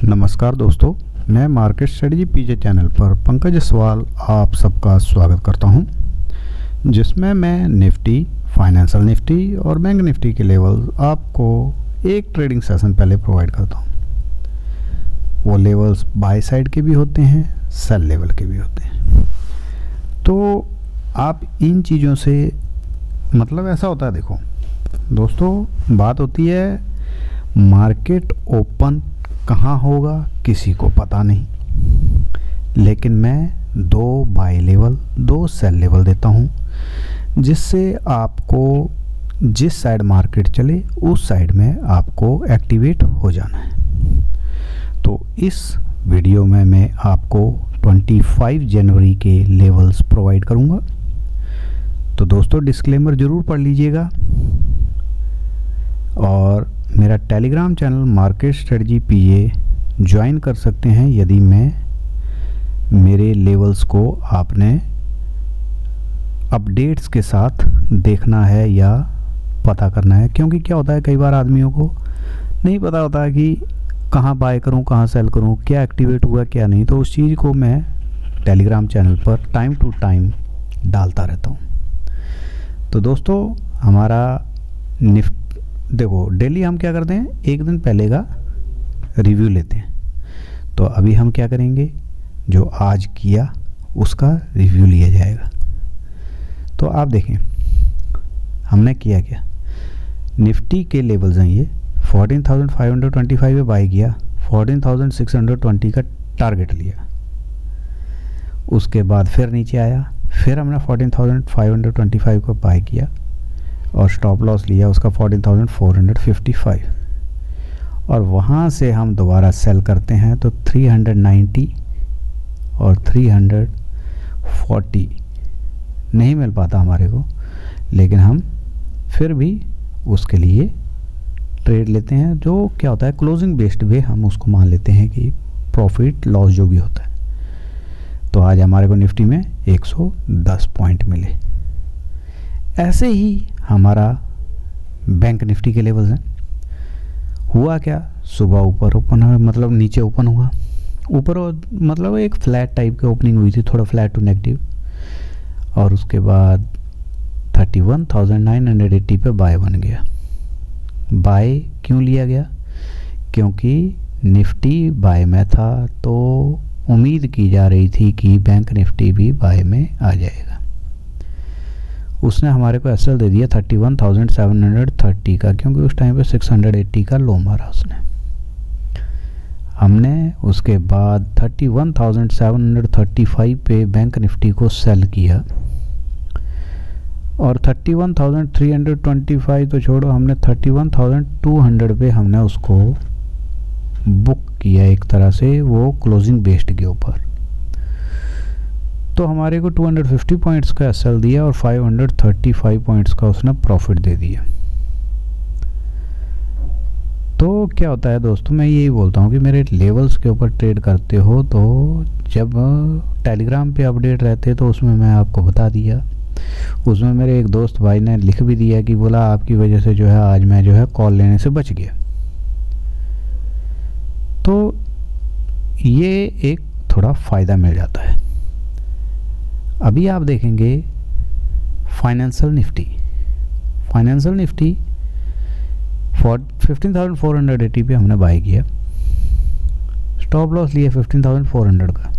नमस्कार दोस्तों, मैं मार्केट स्ट्रेटजी पीजे चैनल पर पंकज जसवाल आप सबका स्वागत करता हूं, जिसमें मैं निफ्टी, फाइनेंशियल निफ्टी और बैंक निफ्टी के लेवल आपको एक ट्रेडिंग सेशन पहले प्रोवाइड करता हूं। वो लेवल्स बाय साइड के भी होते हैं, सेल लेवल के भी होते हैं। तो आप इन चीज़ों से मतलब ऐसा होता है, देखो दोस्तों, बात होती है मार्केट ओपन कहाँ होगा किसी को पता नहीं, लेकिन मैं दो बाय लेवल, दो सेल लेवल देता हूँ, जिससे आपको जिस साइड मार्केट चले उस साइड में आपको एक्टिवेट हो जाना है। तो इस वीडियो में मैं आपको 25 जनवरी के लेवल्स प्रोवाइड करूँगा। तो दोस्तों, डिस्क्लेमर ज़रूर पढ़ लीजिएगा और मेरा टेलीग्राम चैनल मार्केट स्ट्रेटजी पीए ज्वाइन कर सकते हैं यदि मेरे लेवल्स को आपने अपडेट्स के साथ देखना है या पता करना है। क्योंकि क्या होता है, कई बार आदमियों को नहीं पता होता है कि कहाँ बाय करूँ, कहाँ सेल करूँ, क्या एक्टिवेट हुआ क्या नहीं। तो उस चीज़ को मैं टेलीग्राम चैनल पर टाइम टू टाइम डालता रहता हूँ। तो दोस्तों, हमारा देखो डेली हम क्या करते हैं, एक दिन पहले का रिव्यू लेते हैं। तो अभी हम क्या करेंगे, जो आज किया उसका रिव्यू लिया जाएगा। तो आप देखें हमने किया क्या। निफ्टी के लेवल्स हैं ये 14,525 पे बाय किया, 14,620 का टारगेट लिया। उसके बाद फिर नीचे आया, फिर हमने 14,525 को बाय किया और स्टॉप लॉस लिया उसका 14,455 और वहाँ से हम दोबारा सेल करते हैं। तो 390 और 340 नहीं मिल पाता हमारे को, लेकिन हम फिर भी उसके लिए ट्रेड लेते हैं। जो क्या होता है, क्लोजिंग बेस्ड पे हम उसको मान लेते हैं कि प्रॉफिट लॉस जो भी होता है। तो आज हमारे को निफ्टी में 110 पॉइंट मिले। ऐसे ही हमारा बैंक निफ्टी के लेवल्स हैं। हुआ क्या, सुबह ऊपर ओपन हुआ, मतलब नीचे ओपन हुआ, ऊपर मतलब एक फ्लैट टाइप की ओपनिंग हुई थी, थोड़ा फ्लैट टू नेगेटिव, और उसके बाद 31,980 पे बाय बन गया। बाय क्यों लिया गया, क्योंकि निफ्टी बाय में था तो उम्मीद की जा रही थी कि बैंक निफ्टी भी बाय में आ जाएगा। उसने हमारे को एसएल दे दिया 31,730 का, क्योंकि उस टाइम पे 680 का लो मारा उसने। हमने उसके बाद 31,735 पे बैंक निफ्टी को सेल किया और 31,325 तो छोड़ो, हमने 31,200 पे हमने उसको बुक किया एक तरह से, वो क्लोजिंग बेस्ड के ऊपर। तो हमारे को 250 पॉइंट्स का एसएल दिया और 535 पॉइंट्स का उसने प्रॉफिट दे दिया। तो क्या होता है दोस्तों, मैं यही बोलता हूँ कि मेरे लेवल्स के ऊपर ट्रेड करते हो तो जब टेलीग्राम पे अपडेट रहते तो उसमें मैं आपको बता दिया। उसमें मेरे एक दोस्त भाई ने लिख भी दिया कि बोला आपकी वजह से जो है आज मैं जो है कॉल लेने से बच गया। तो ये एक थोड़ा फ़ायदा मिल जाता है। अभी आप देखेंगे फाइनेंशियल निफ्टी 15,480 पे हमने बाय किया, स्टॉप लॉस लिया 15,400 का,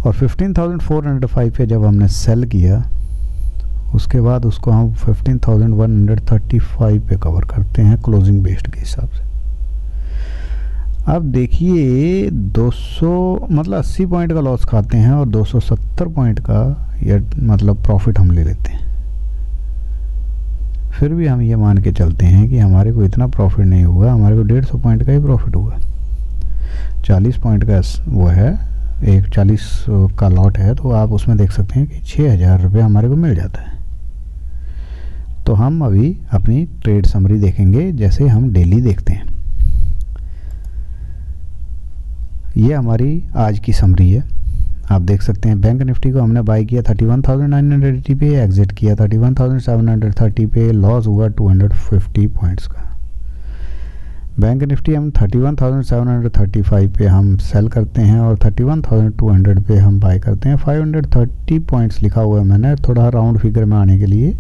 और 15,405 पे जब हमने सेल किया उसके बाद उसको हम 15,135 पे कवर करते हैं क्लोजिंग बेस्ड के हिसाब से। अब देखिए 200 मतलब 80 पॉइंट का लॉस खाते हैं और 270 पॉइंट का या मतलब प्रॉफिट हम ले लेते हैं। फिर भी हम ये मान के चलते हैं कि हमारे को इतना प्रॉफिट नहीं हुआ, हमारे को 150 पॉइंट का ही प्रॉफिट हुआ। 40 पॉइंट का वो है, एक 40 का लॉट है, तो आप उसमें देख सकते हैं कि 6,000 रुपये हमारे को मिल जाता है। तो हम अभी अपनी ट्रेड समरी देखेंगे जैसे हम डेली देखते हैं। ये हमारी आज की समरी है। आप देख सकते हैं बैंक निफ्टी को हमने बाय किया 31,980 पे, एग्जिट किया 31,730 पे, लॉस हुआ 250 पॉइंट्स का। बैंक निफ्टी हम 31,735 पे हम सेल करते हैं और 31,200 पे हम बाय करते हैं। 530 पॉइंट्स लिखा हुआ है मैंने, थोड़ा राउंड फिगर में आने के लिए,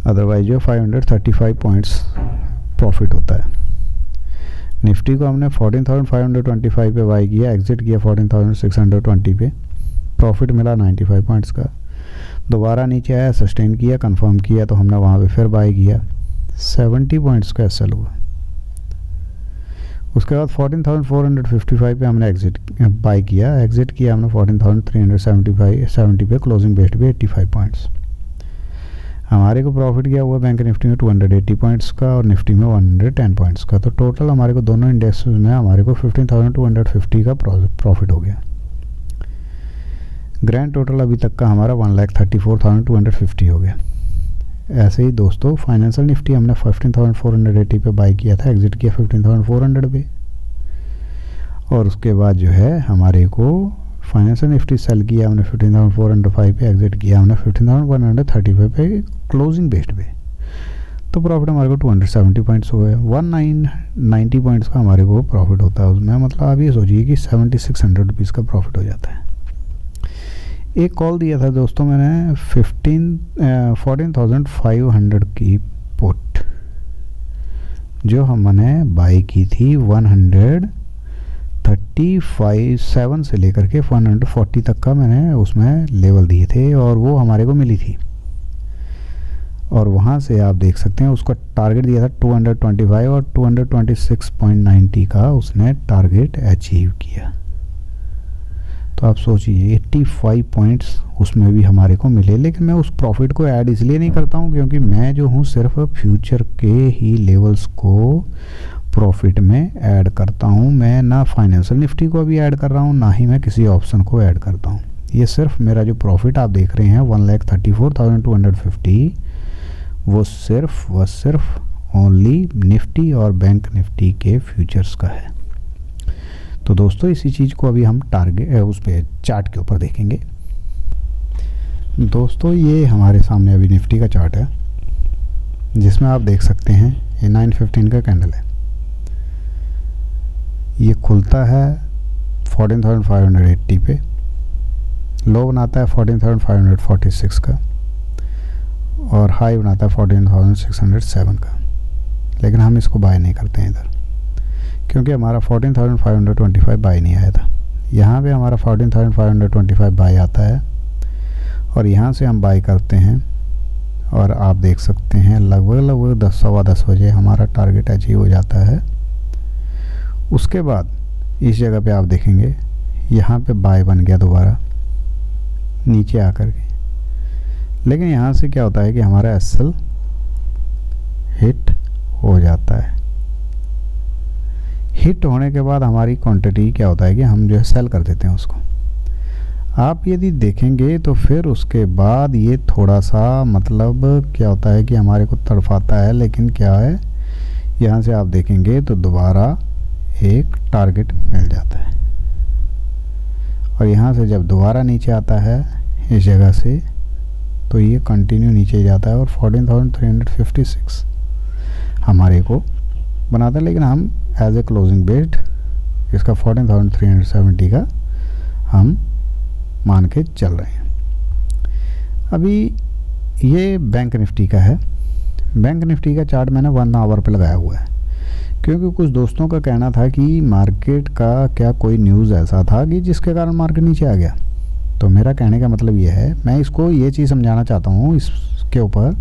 अदरवाइज जो 535 पॉइंट्स प्रॉफिट होता है। निफ्टी को हमने 14,525 पे बाई किया, एग्जिट किया 14,620 पे, प्रॉफिट मिला 95 पॉइंट्स का। दोबारा नीचे आया, सस्टेन किया, कंफर्म किया, तो हमने वहाँ पे फिर बाई किया, 70 पॉइंट्स का एसएल हुआ। उसके बाद 14,455 पे हमने एग्जिट बाई किया, एग्जिट किया हमने 14,370 पे, क्लोजिंग बेस्ड पे 85 पॉइंट्स। हमारे को प्रॉफिट क्या हुआ बैंक निफ्टी में 280 पॉइंट्स का और निफ्टी में 110 पॉइंट्स का। तो टोटल हमारे को दोनों इंडेक्स में हमारे को 15,250 का प्रॉफिट हो गया। ग्रैंड टोटल अभी तक का हमारा 1,34,250 हो गया। ऐसे ही दोस्तों फाइनेंशियल निफ्टी हमने 15,480 पे बाई किया था, एग्जिट किया 15,400 पे, और उसके बाद जो है हमारे को फाइनेंशियल निफ्टी सेल किया हमने 15,405 पे, एग्जिट किया हमने 15,135 पे, क्लोजिंग बेस्ड पे। तो प्रॉफिट हमारे को 270 पॉइंट्स हुए। 1990 पॉइंट्स का हमारे को प्रॉफिट होता है उसमें, मतलब आप ये सोचिए कि 7600 रुपीज़ का प्रॉफिट हो जाता है। एक कॉल दिया था दोस्तों मैंने 14,500 की पुट, जो हमने बाई की थी 135.7 से लेकर के 140 तक का मैंने उसमें लेवल दिए थे और वो हमारे को मिली थी। और वहाँ से आप देख सकते हैं उसका टारगेट दिया था 225 और 226.90 का उसने टारगेट अचीव किया। तो आप सोचिए 85 पॉइंट्स उसमें भी हमारे को मिले। लेकिन मैं उस प्रॉफिट को ऐड इसलिए नहीं करता हूँ क्योंकि मैं जो हूँ सिर्फ फ्यूचर के ही लेवल्स को प्रॉफिट में ऐड करता हूँ। मैं ना फाइनेंशियल निफ्टी को अभी ऐड कर रहा हूँ, ना ही मैं किसी ऑप्शन को ऐड करता हूँ। ये सिर्फ मेरा जो प्रॉफिट आप देख रहे हैं 1,34,250, वो सिर्फ ओनली निफ्टी और बैंक निफ्टी के फ्यूचर्स का है। तो दोस्तों इसी चीज़ को अभी हम टारगेट उस पर चार्ट के ऊपर देखेंगे। दोस्तों ये हमारे सामने अभी निफ्टी का चार्ट है, जिसमें आप देख सकते हैं ये 915 का कैंडल है। ये खुलता है 14,580 पे, लो बनाता है 14,546 का और हाई बनाता है 14,607 का। लेकिन हम इसको बाय नहीं करते हैं इधर, क्योंकि हमारा 14,525 बाय नहीं आया था। यहाँ पे हमारा 14,525 बाय आता है और यहाँ से हम बाय करते हैं और आप देख सकते हैं लगभग 10 सवा 10 बजे हमारा टारगेट अचीव हो जाता है। उसके बाद इस जगह पे आप देखेंगे यहाँ पे बाय बन गया दोबारा नीचे आकर के। लेकिन यहाँ से क्या होता है कि हमारा एसएल हिट हो जाता है। हिट होने के बाद हमारी क्वांटिटी क्या होता है कि हम जो है सेल कर देते हैं उसको। आप यदि देखेंगे तो फिर उसके बाद ये थोड़ा सा मतलब क्या होता है कि हमारे को तड़फाता है। लेकिन क्या है, यहाँ से आप देखेंगे तो दोबारा एक टारगेट मिल जाता है और यहाँ से जब दोबारा नीचे आता है इस जगह से तो ये कंटिन्यू नीचे जाता है और 14,356 हमारे को बनाता है। लेकिन हम एज ए क्लोजिंग बेस्ड इसका 14,370 का हम मान के चल रहे हैं। अभी ये बैंक निफ्टी का है। बैंक निफ्टी का चार्ट मैंने 1 आवर पे लगाया हुआ है, क्योंकि कुछ दोस्तों का कहना था कि मार्केट का क्या कोई न्यूज़ ऐसा था कि जिसके कारण मार्केट नीचे आ गया। तो मेरा कहने का मतलब ये है, मैं इसको ये चीज़ समझाना चाहता हूँ इसके ऊपर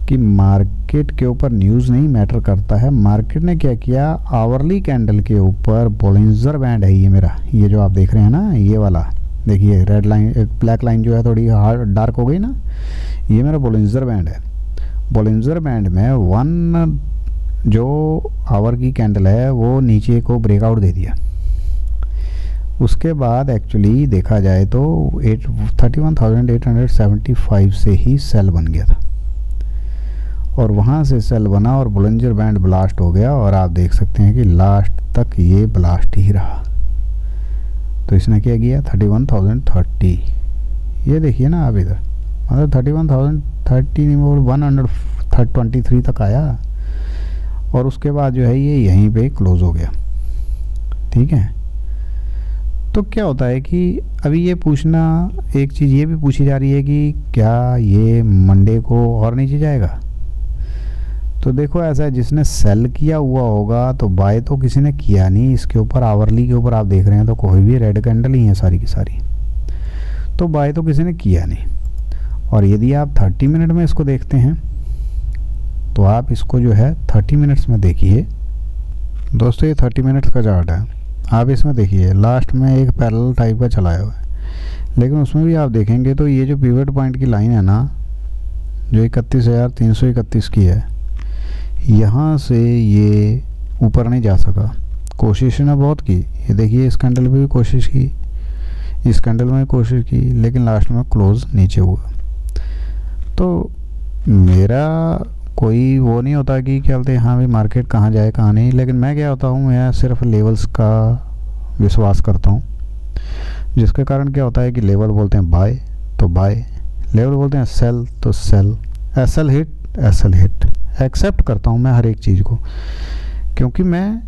कि मार्केट के ऊपर न्यूज़ नहीं मैटर करता है। मार्केट ने क्या किया, आवरली कैंडल के ऊपर बोलिंजर बैंड है ये मेरा, ये जो आप देख रहे हैं ना, ये वाला देखिए रेड लाइन, एक ब्लैक लाइन जो है थोड़ी हार्ड डार्क हो गई ना, ये मेरा बोलिंजर बैंड है। बोलिंजर बैंड में 1 जो आवर की कैंडल है वो नीचे को ब्रेकआउट दे दिया। उसके बाद एक्चुअली देखा जाए तो 31,875 से ही सेल बन गया था और वहाँ से सेल बना और बोलिंजर बैंड ब्लास्ट हो गया और आप देख सकते हैं कि लास्ट तक ये ब्लास्ट ही रहा। तो इसने क्या किया 31,030, ये देखिए ना आप इधर, मतलब 31,030 नहीं वो 123 तक आया और उसके बाद जो है ये यहीं पे क्लोज हो गया। ठीक है, तो क्या होता है कि अभी ये पूछना, एक चीज़ ये भी पूछी जा रही है कि क्या ये मंडे को और नीचे जाएगा। तो देखो ऐसा है, जिसने सेल किया हुआ होगा तो बाय तो किसी ने किया नहीं इसके ऊपर। आवरली के ऊपर आप देख रहे हैं तो कोई भी रेड कैंडल ही है सारी की सारी, तो बाय तो किसी ने किया नहीं। और यदि आप 30 मिनट में इसको देखते हैं तो आप इसको जो है 30 मिनट्स में देखिए दोस्तों। ये 30 मिनट्स का चार्ट है, आप इसमें देखिए लास्ट में एक पैरेलल टाइप का चलाया हुआ है, लेकिन उसमें भी आप देखेंगे तो ये जो पिवट पॉइंट की लाइन है ना, जो 31,331 की है, यहाँ से ये ऊपर नहीं जा सका। कोशिश ने बहुत की, ये देखिए इस कैंडल पे भी कोशिश की, इस कैंडल में कोशिश की, लेकिन लास्ट में क्लोज नीचे हुआ। तो मेरा कोई वो नहीं होता कि क्या बोलते हैं हाँ भाई मार्केट कहाँ जाए कहाँ नहीं, लेकिन मैं क्या होता हूँ, मैं सिर्फ लेवल्स का विश्वास करता हूँ, जिसके कारण क्या होता है कि लेवल बोलते हैं बाय तो बाय, लेवल बोलते हैं सेल तो सेल, एसएल हिट एक्सेप्ट करता हूँ मैं हर एक चीज़ को, क्योंकि मैं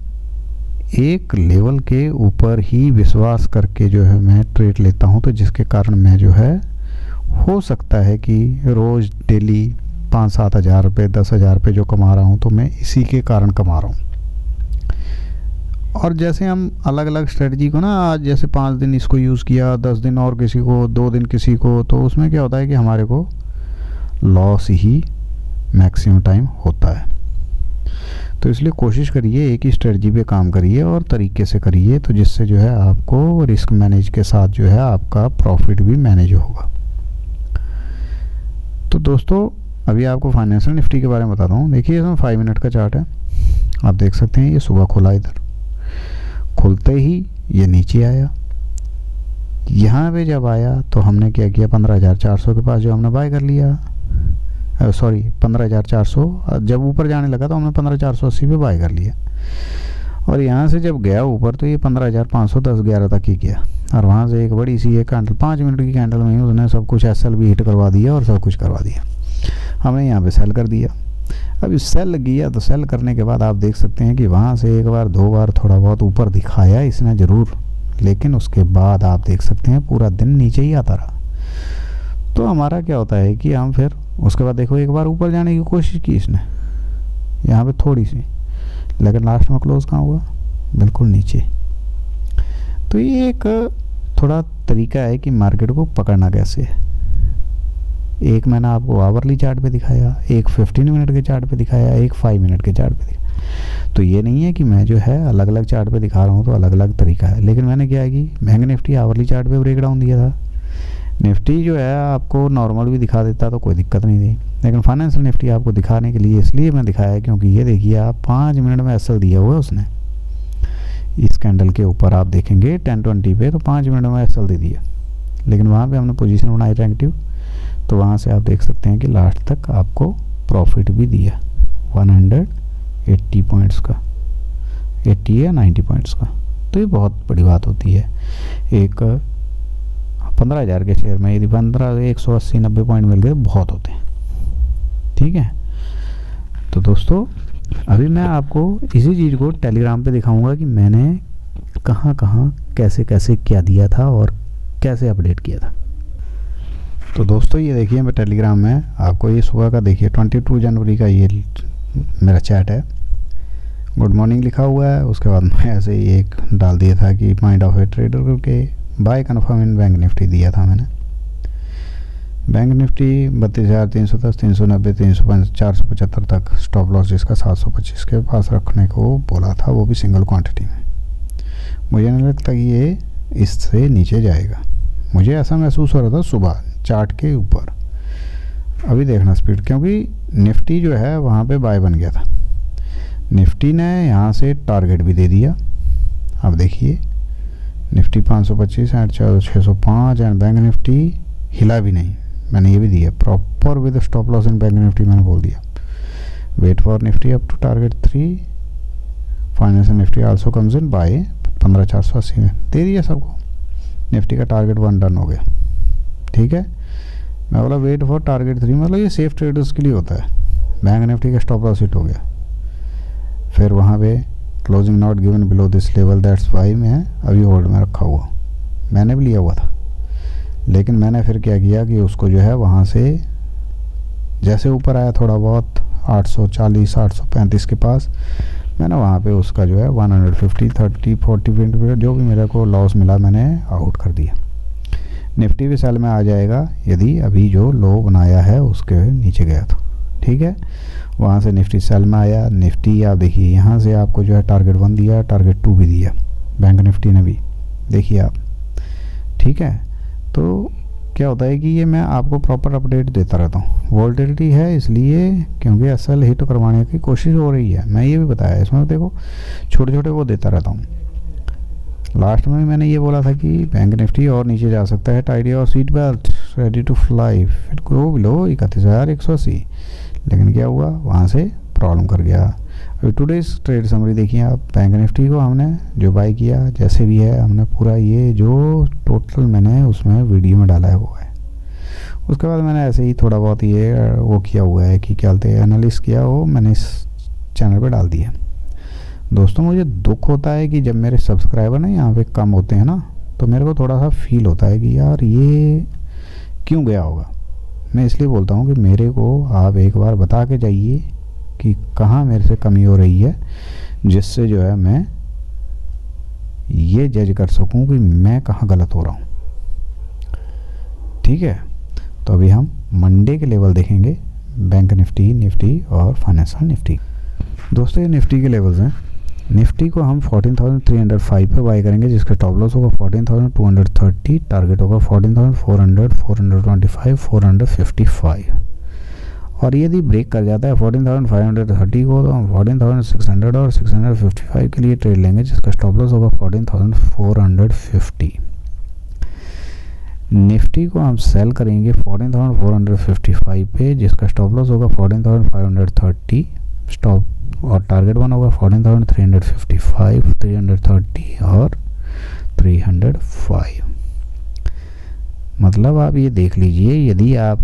एक लेवल के ऊपर ही विश्वास करके जो है मैं ट्रेड लेता हूँ। तो जिसके कारण मैं जो है, हो सकता है कि रोज़ डेली 5-7 हज़ार रुपये 10 हज़ार रुपये जो कमा रहा हूँ तो मैं इसी के कारण कमा रहा हूँ। और जैसे हम अलग अलग स्ट्रेटजी को ना, आज जैसे 5 दिन इसको यूज़ किया, 10 दिन और किसी को, 2 दिन किसी को, तो उसमें क्या होता है कि हमारे को लॉस ही मैक्सिमम टाइम होता है। तो इसलिए कोशिश करिए एक ही स्ट्रेटजी पे काम करिए और तरीके से करिए, तो जिससे जो है आपको रिस्क मैनेज के साथ जो है आपका प्रॉफिट भी मैनेज होगा। तो दोस्तों अभी आपको फाइनेंशियल निफ्टी के बारे में बताता हूँ। देखिए इसमें 5 मिनट का चार्ट है, आप देख सकते हैं। ये सुबह खुला, इधर खुलते ही ये नीचे आया, यहाँ पे जब आया तो हमने क्या किया, 15,400 के पास जो हमने बाय कर लिया, सॉरी 15,400, जब ऊपर जाने लगा तो हमने 15,480 पे बाय कर लिया। और यहाँ से जब गया ऊपर तो ये 15,510-11 तक ही गया, और वहाँ से एक बड़ी सी एक कैंडल 5 मिनट की कैंडल में ही उसने सब कुछ एसएल भी हिट करवा दिया और सब कुछ करवा दिया। हमने यहाँ पे सेल कर दिया। अभी सेल किया तो सेल करने के बाद आप देख सकते हैं कि वहाँ से एक बार 2 बार थोड़ा बहुत ऊपर दिखाया इसने ज़रूर, लेकिन उसके बाद आप देख सकते हैं पूरा दिन नीचे ही आता रहा। तो हमारा क्या होता है कि हम फिर उसके बाद देखो एक बार ऊपर जाने की कोशिश की इसने यहाँ पे थोड़ी सी, लेकिन लास्ट में क्लोज कहाँ हुआ, बिल्कुल नीचे। तो ये एक थोड़ा तरीका है कि मार्केट को पकड़ना कैसे है। एक मैंने आपको आवरली चार्ट पे दिखाया, एक 15 मिनट के चार्ट पे दिखाया, एक 5 मिनट के चार्ट पे दिखाया। तो ये नहीं है कि मैं जो है अलग अलग चार्ट पे दिखा रहा हूँ तो अलग अलग तरीका है, लेकिन मैंने क्या है कि बैंक निफ्टी आवरली चार्ट पे ब्रेक डाउन दिया था। निफ्टी जो है आपको नॉर्मल भी दिखा देता तो कोई दिक्कत नहीं थी, लेकिन फाइनेंशियल निफ्टी आपको दिखाने के लिए इसलिए मैं दिखाया क्योंकि ये देखिए आप 5 मिनट में एसएल दिया हुआ है उसने। इस कैंडल के ऊपर आप देखेंगे 1020 पे तो 5 मिनट में एसएल दे दिया, लेकिन वहाँ पे हमने पोजीशन बनाई नेगेटिव, तो वहाँ से आप देख सकते हैं कि लास्ट तक आपको प्रॉफिट भी दिया 180 पॉइंट्स का, 80 या 90 पॉइंट्स का। तो ये बहुत बड़ी बात होती है। एक 15,000 के शेयर में यदि 180-90 पॉइंट मिल गए बहुत होते हैं। ठीक है, तो दोस्तों अभी मैं आपको इसी चीज़ को टेलीग्राम पे दिखाऊंगा कि मैंने कहाँ कहाँ कैसे कैसे क्या दिया था और कैसे अपडेट किया था। तो दोस्तों ये देखिए मैं टेलीग्राम में आपको ये सुबह का देखिए 22 जनवरी का ये मेरा चैट है, गुड मॉर्निंग लिखा हुआ है। उसके बाद मैं ऐसे ही एक डाल दिया था कि माइंड ऑफ ए ट्रेडर करके buy confirm in bank Nifty दिया था मैंने। बैंक निफ्टी 32,310, 390, 305, 475 तक स्टॉप लॉस जिसका 725 के पास रखने को बोला था, वो भी सिंगल क्वांटिटी में। मुझे नहीं लगता कि ये इससे नीचे जाएगा, मुझे ऐसा महसूस हो रहा था सुबह चार्ट के ऊपर। अभी देखना स्पीड, क्योंकि निफ्टी जो है वहाँ पे बाय बन गया था। निफ्टी ने यहाँ से टारगेट भी दे दिया। अब देखिए Nifty 525 and 605 and bank Nifty हिला भी नहीं, मैंने ये भी दिया proper with stop loss in bank Nifty, मैंने बोल दिया wait for Nifty up to target 3, financial Nifty also comes in by 15,480 में दे दिया सबको। निफ्टी का टारगेट 1 डन हो गया। ठीक है, मैं बोला वेट फॉर टारगेट 3, मतलब ये सेफ ट्रेडर्स के लिए होता है। बैंक निफ्टी का स्टॉप लॉस हिट हो गया। फिर वहाँ पे closing not given below this level, that's why मैं अभी होल्ड में रखा हुआ। मैंने भी लिया हुआ था, लेकिन मैंने फिर क्या किया कि उसको जो है वहाँ से जैसे ऊपर आया थोड़ा बहुत 840 835 के पास, मैंने वहाँ पे उसका जो है 150 30 40 20 जो भी मेरे को लॉस मिला मैंने आउट कर दिया। निफ्टी भी सेल में आ जाएगा यदि अभी जो लो बनाया है उसके नीचे गया तो, ठीक है। वहाँ से निफ्टी सेल में आया। निफ्टी आप देखिए यहाँ से आपको जो है टारगेट 1 दिया, टारगेट 2 भी दिया बैंक निफ्टी ने भी, देखिए आप, ठीक है। तो क्या होता है कि ये मैं आपको प्रॉपर अपडेट देता रहता हूँ। वोलेटिलिटी है इसलिए क्योंकि एसएल हिट करवाने की कोशिश हो रही है, मैं ये भी बताया इसमें, देखो छोटे छोटे वो देता रहता हूँ। लास्ट में मैंने ये बोला था कि बैंक निफ्टी और नीचे जा सकता है, टाइडी और seat belt ready to fly, फिर गो बिलो 31,180, लेकिन क्या हुआ वहाँ से प्रॉब्लम कर गया। अभी टुडेज ट्रेड समरी देखिए आप, बैंक निफ्टी को हमने जो बाई किया जैसे भी है, हमने पूरा ये जो टोटल मैंने उसमें वीडियो में डाला है वो है। उसके बाद मैंने ऐसे ही थोड़ा बहुत ये वो किया हुआ है कि क्या बोलते हैं एनालिसिस किया, वो मैंने इस चैनल पे डाल दिया। दोस्तों मुझे दुख होता है कि जब मेरे सब्सक्राइबर ना यहाँ पे कम होते हैं ना, तो मेरे को थोड़ा सा फील होता है कि यार ये क्यों गया होगा। मैं इसलिए बोलता हूँ कि मेरे को आप एक बार बता के जाइए कि कहाँ मेरे से कमी हो रही है, जिससे जो है मैं ये जज कर सकूँ कि मैं कहाँ गलत हो रहा हूँ, ठीक है। तो अभी हम मंडे के लेवल देखेंगे, बैंक निफ्टी, निफ्टी और फाइनेंशियल निफ्टी। दोस्तों ये निफ्टी के लेवल्स हैं। निफ्टी को हम 14,305 पे बाई करेंगे, जिसका टॉप लॉस होगा 14,230, टारगेट होगा 14,400, 425, 455। और यदि ब्रेक कर जाता है 14,530 को, तो हम 14,600 और 655 के लिए ट्रेड लेंगे, जिसका स्टॉप लॉस होगा 14,450। निफ्टी को हम सेल करेंगे 14,455 पे, जिसका स्टॉप लॉस होगा 14,530, स्टॉप और टारगेट वन होगा 14,355, 330 और 305। मतलब आप ये देख लीजिए, यदि आप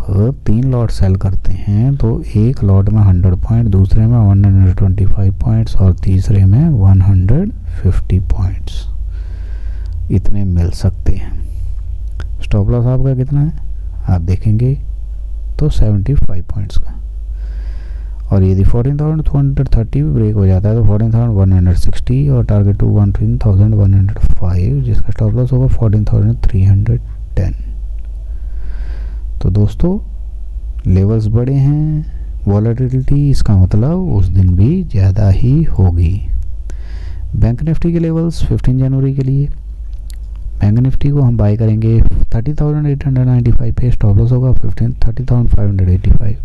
3 लॉट सेल करते हैं तो एक लॉट में 100 पॉइंट, दूसरे में 125 पॉइंट्स और तीसरे में 150 पॉइंट्स, इतने मिल सकते हैं। स्टॉप लॉस आपका कितना है आप देखेंगे तो 75 पॉइंट्स का। और यदि 14,230 भी ब्रेक हो जाता है तो 14,160 और टारगेट टू 14,105, जिसका स्टॉप लॉस होगा 14,310। तो दोस्तों लेवल्स बड़े हैं, वॉलेटिलिटी इसका मतलब उस दिन भी ज़्यादा ही होगी। बैंक निफ्टी के लेवल्स 15 जनवरी के लिए, बैंक निफ्टी को हम बाई करेंगे 30,895 पे, स्टॉप लॉस होगा 30,585,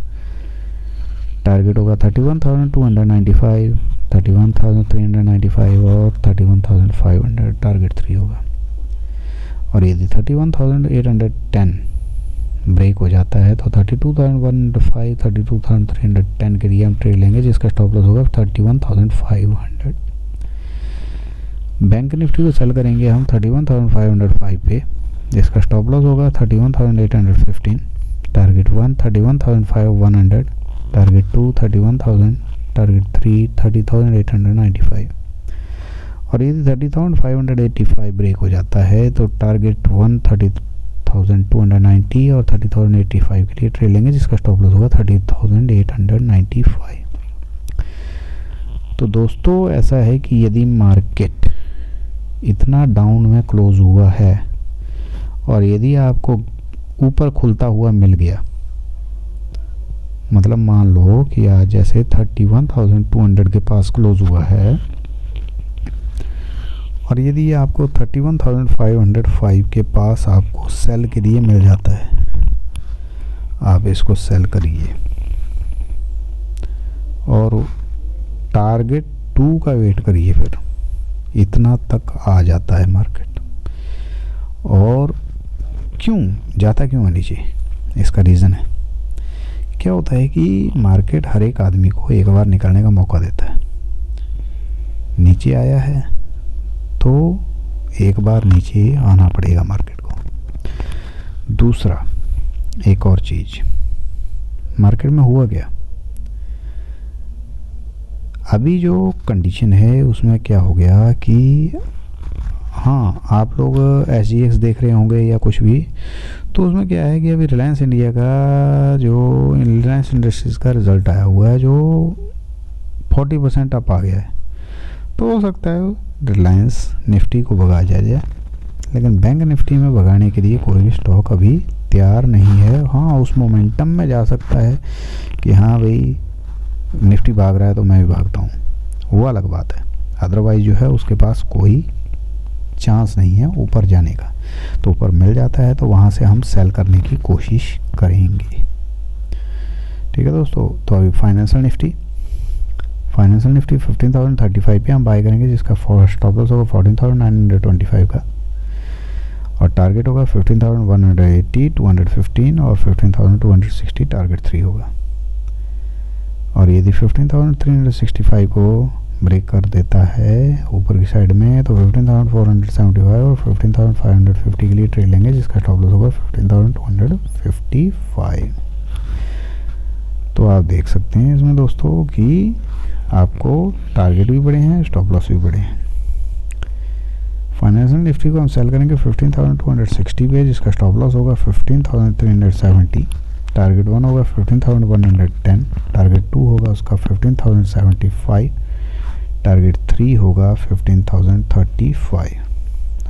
टारगेट होगा 31,295, 31,395 और 31,500, टारगेट 3 होगा। और यदि 31,810 ब्रेक हो जाता है तो 32,105, 32,310 के लिए हम ट्रेड लेंगे, जिसका स्टॉप लॉस होगा 31,500। बैंक निफ्टी को सेल करेंगे हम 31,505 पे, जिसका स्टॉप लॉस होगा 31,815, टारगेट 1 31,100, टारगेट 2 31,000, टारगेट 3 30,895। और यदि 30,585 ब्रेक हो जाता है तो टारगेट 1 30,290 और 30,085 के लिए ट्रेड लेंगे, जिसका स्टॉप लॉस होगा 30,895। तो दोस्तों ऐसा है कि यदि मार्केट इतना डाउन में क्लोज हुआ है और यदि आपको ऊपर खुलता हुआ मिल गया, मतलब मान लो कि आज जैसे 31,200 के पास क्लोज हुआ है और यदि आपको 31,505 के पास आपको सेल के लिए मिल जाता है, आप इसको सेल करिए और टारगेट 2 का वेट करिए, फिर इतना तक आ जाता है मार्केट। और क्यों जाता क्यों है नीचे, इसका रीज़न है, क्या होता है कि मार्केट हर एक आदमी को एक बार निकलने का मौका देता है। नीचे आया है तो एक बार नीचे आना पड़ेगा मार्केट को। दूसरा एक और चीज़, मार्केट में हुआ क्या, अभी जो कंडीशन है उसमें क्या हो गया कि हाँ, आप लोग SGX देख रहे होंगे या कुछ भी, तो उसमें क्या है कि अभी रिलायंस इंडिया का जो रिलायंस इंडस्ट्रीज़ का रिज़ल्ट आया हुआ है जो 40% अप आ गया है। तो हो सकता है रिलायंस निफ्टी को भगा जाए, लेकिन बैंक निफ्टी में भगाने के लिए कोई भी स्टॉक अभी तैयार नहीं है। हाँ, उस मोमेंटम में जा सकता है कि हाँ भाई निफ्टी भाग रहा है तो मैं भी भागता हूँ, वो अलग बात है। अदरवाइज जो है उसके पास कोई चांस नहीं है ऊपर जाने का। तो ऊपर मिल जाता है तो वहाँ से हम सेल करने की कोशिश करेंगे। ठीक है दोस्तों, तो अभी फाइनेंशियल निफ्टी 15,035 पे हम बाय करेंगे, जिसका स्टॉप लॉस होगा 14,925 का, और टारगेट होगा 15,180, 215 और 15,260 टारगेट 3 होगा। और यदि 15,365 को ब्रेक कर देता है ऊपर की साइड में तो 15,475 और 15,550 के लिए ट्रेड लेंगे, जिसका स्टॉप लॉस होगा 15,255। तो आप देख सकते हैं इसमें दोस्तों कि आपको टारगेट भी बड़े हैं, स्टॉप लॉस भी बड़े हैं। फाइनेंशियल निफ्टी को हम सेल करेंगे 15,260 पे, जिसका स्टॉप लॉस होगा 15,370, टारगेट 1 होगा 15,110, टारगेट 2 होगा उसका 15,075, टारगेट 3 होगा 15,035।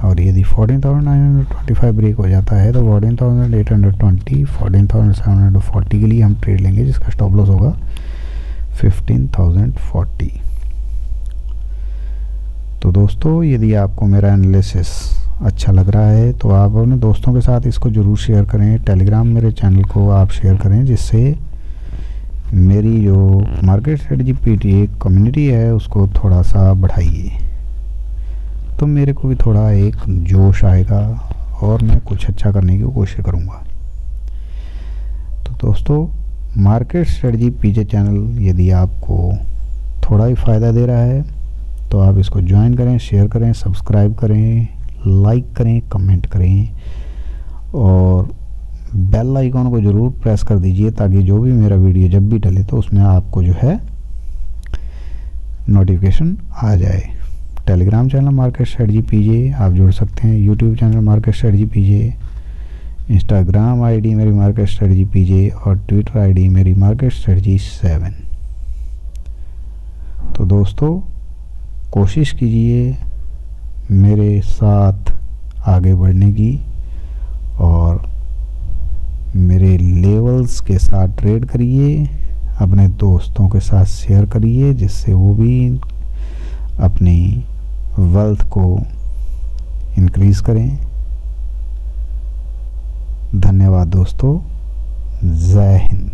और यदि 14,925 ब्रेक हो जाता है तो 14,820, 14,740 के लिए हम ट्रेड लेंगे, जिसका स्टॉप लॉस होगा 15,040। तो दोस्तों, यदि आपको मेरा एनालिसिस अच्छा लग रहा है तो आप अपने दोस्तों के साथ इसको ज़रूर शेयर करें। टेलीग्राम मेरे चैनल को आप शेयर करें, जिससे मेरी जो मार्केट स्ट्रेटजी PTA कम्युनिटी है उसको थोड़ा सा बढ़ाइए, तो मेरे को भी थोड़ा एक जोश आएगा और मैं कुछ अच्छा करने की कोशिश करूँगा। तो दोस्तों, मार्केट स्ट्रेटजी PJ चैनल यदि आपको थोड़ा ही फ़ायदा दे रहा है तो आप इसको ज्वाइन करें, शेयर करें, सब्सक्राइब करें, लाइक करें, कमेंट करें और बेल आइकॉन को ज़रूर प्रेस कर दीजिए, ताकि जो भी मेरा वीडियो जब भी डले तो उसमें आपको जो है नोटिफिकेशन आ जाए। Telegram channel market strategy PJ आप जुड़ सकते हैं, YouTube channel market strategy PJ, Instagram ID मेरी मार्केट स्ट्रेटजी PJ और ट्विटर ID मेरी मार्केट स्ट्रेटजी 7। तो दोस्तों, कोशिश कीजिए मेरे साथ आगे बढ़ने की और मेरे लेवल्स के साथ ट्रेड करिए, अपने दोस्तों के साथ शेयर करिए, जिससे वो भी अपनी वेल्थ को इंक्रीज़ करें। धन्यवाद दोस्तों, जय हिंद।